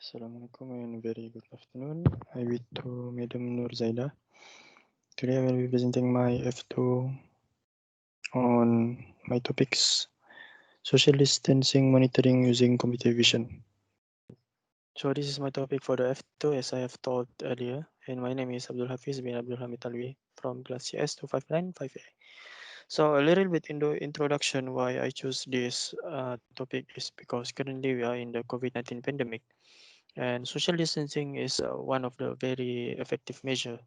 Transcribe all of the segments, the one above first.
Assalamualaikum and very good afternoon. I with to Madam Nur Zaida. Today I will be presenting my F2 on my topics social distancing monitoring using computer vision. So this is my topic for the F2 as I have told earlier. And my name is Abdul Hafiz bin Abdul Hamid Alwi from class CS 2595A. So a little bit in the introduction why I choose this topic is because currently we are in the COVID-19 pandemic. And social distancing is one of the very effective measure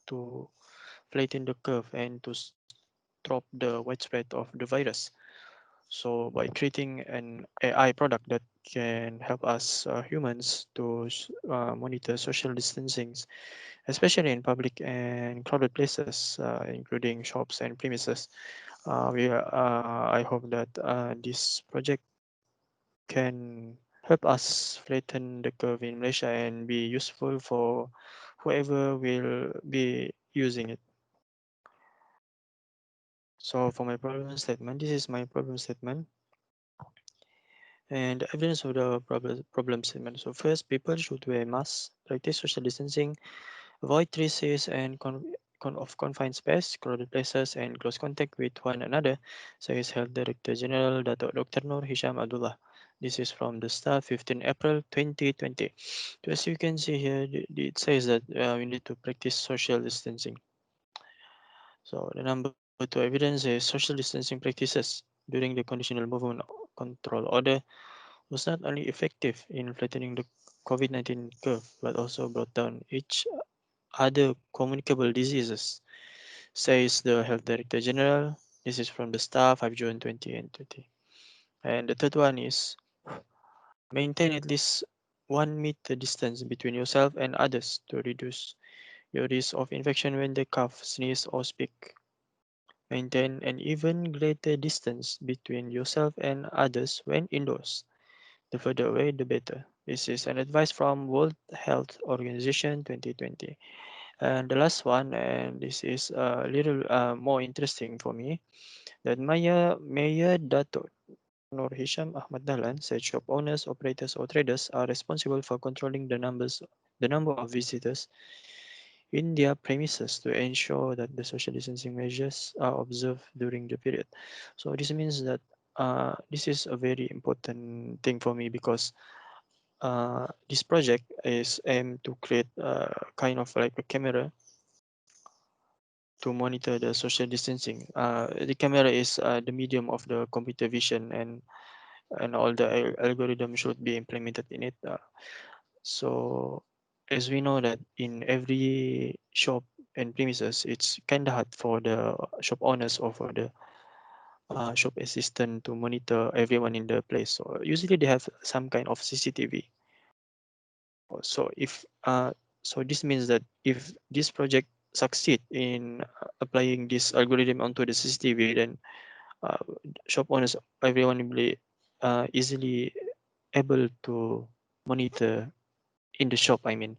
to flatten the curve and to stop the widespread of the virus. So by creating an AI product that can help us humans to monitor social distancing, especially in public and crowded places, including shops and premises, I hope that this project can help us flatten the curve in Malaysia and be useful for whoever will be using it. So for my problem statement, this is my problem statement and the evidence of the problem statement. So first, people should wear masks, practice social distancing, avoid traces and of confined space, crowded places, and close contact with one another, says Health Director General Dr. Nur Hisham Abdullah. This is from the start, 15 April 2020. So as you can see here, it says that we need to practice social distancing. So the number two evidence is social distancing practices during the conditional movement control order was not only effective in flattening the COVID-19 curve, but also brought down each other communicable diseases, says the Health Director General. This is from the staff 5 June 2020. And the third one is maintain at least 1 meter distance between yourself and others to reduce your risk of infection when they cough, sneeze, or speak. Maintain an even greater distance between yourself and others when indoors. The further away, the better. This is an advice from World Health Organization 2020. And the last one, and this is a little more interesting for me, that Mayor Dato Nur Hisham Ahmad Dahlan said shop owners, operators, or traders are responsible for controlling the number of visitors in their premises to ensure that the social distancing measures are observed during the period. So this means that this is a very important thing for me because this project is aimed to create kind of like a camera to monitor the social distancing. The camera is the medium of the computer vision and all the algorithm should be implemented in it. So as we know that in every shop and premises, it's kind of hard for the shop owners or for the shop assistant to monitor everyone in the place. So usually they have some kind of CCTV. So if so this means that if this project succeed in applying this algorithm onto the CCTV, then uh, shop owners, everyone will be easily able to monitor in the shop. I mean,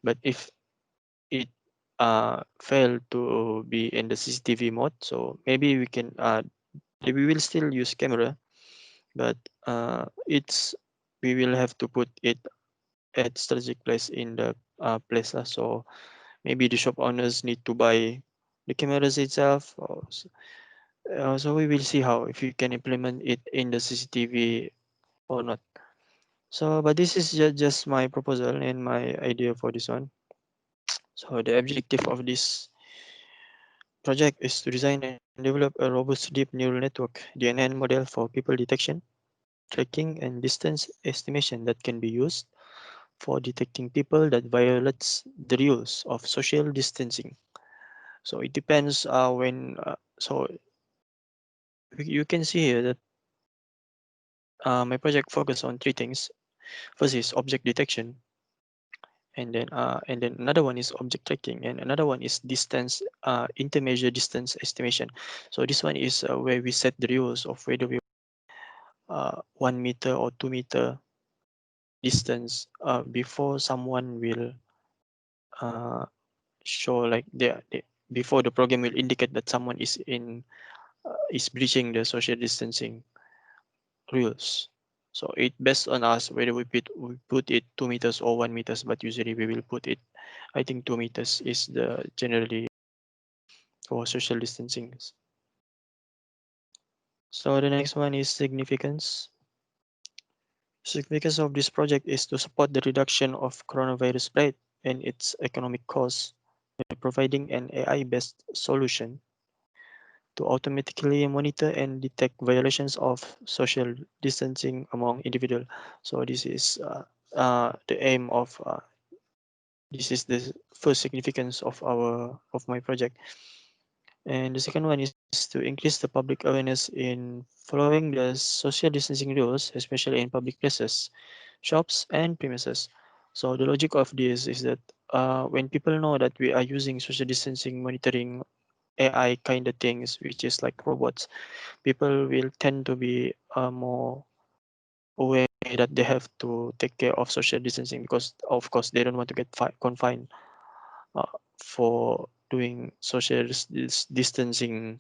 but if it fail to be in the CCTV mode, so maybe we will still use camera, but it's we will have to put it at strategic place in the place. So maybe the shop owners need to buy the cameras itself. So we will see how if you can implement it in the CCTV or not. So, but this is just my proposal and my idea for this one. So the objective of this project is to design and develop a robust deep neural network, DNN model for people detection, tracking, and distance estimation that can be used for detecting people that violates the rules of social distancing. So it depends when. So you can see here that my project focus on three things. First is object detection, and then another one is object tracking, and another one is distance intermeasure distance estimation. So this one is where we set the rules of whether we 1 meter or 2 meter distance before someone will uh, show like before the program will indicate that someone is breaching the social distancing rules. So it based on us whether we put it 2 meters or 1 meters, but usually we will put it. I think 2 meters is the generally for social distancing. So the next one is significance. Significance of this project is to support the reduction of coronavirus spread and its economic costs by providing an AI-based solution to automatically monitor and detect violations of social distancing among individuals. So this is the aim of this is the first significance of my project. And the second one is to increase the public awareness in following the social distancing rules, especially in public places, shops, and premises. So the logic of this is that when people know that we are using social distancing monitoring AI kind of things, which is like robots, people will tend to be more aware that they have to take care of social distancing because, of course, they don't want to get confined for doing social distancing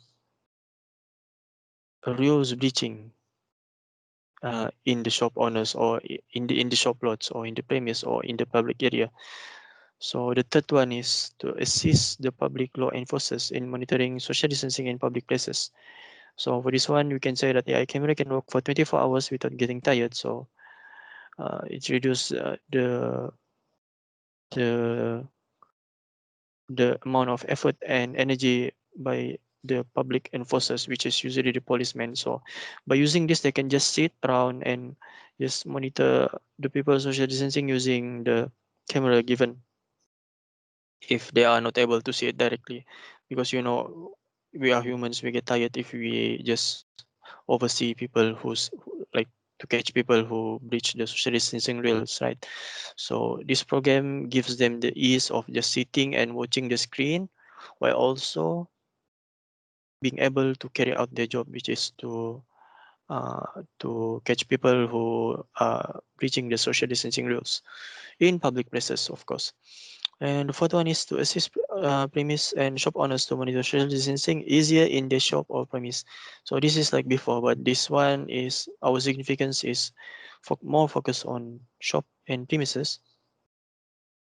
rules breaching in the shop owners or in the shop lots or in the premise or in the public area. So the third one is to assist the public law enforcers in monitoring social distancing in public places. So for this one, we can say that the AI camera can work for 24 hours without getting tired. So it reduces the the amount of effort and energy by the public enforcers, which is usually the policemen. So by using this, they can just sit around and just monitor the people social distancing using the camera given if they are not able to see it directly, because we are humans, we get tired if we just oversee people like to catch people who breach the social distancing rules, right? So this program gives them the ease of just sitting and watching the screen while also being able to carry out their job, which is to catch people who are breaching the social distancing rules in public places, of course. And the fourth one is to assist premise and shop owners to monitor social distancing easier in their shop or premise. So this is like before, but this one is our significance is more focused on shop and premises.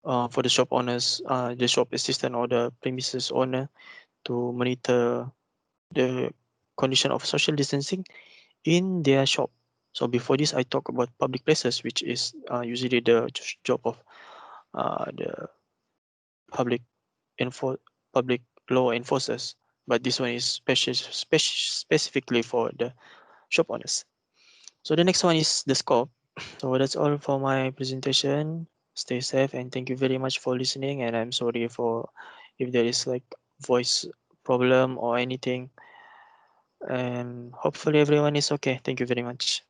For the shop owners, the shop assistant or the premises owner to monitor the condition of social distancing in their shop. So before this, I talk about public places, which is usually the job of the public info public law enforcers. But this one is specifically for the shop owners. So the next one is the scope. So that's all for my presentation. Stay safe and thank you very much for listening. And I'm sorry for if there is like voice problem or anything. And hopefully everyone is okay. Thank you very much.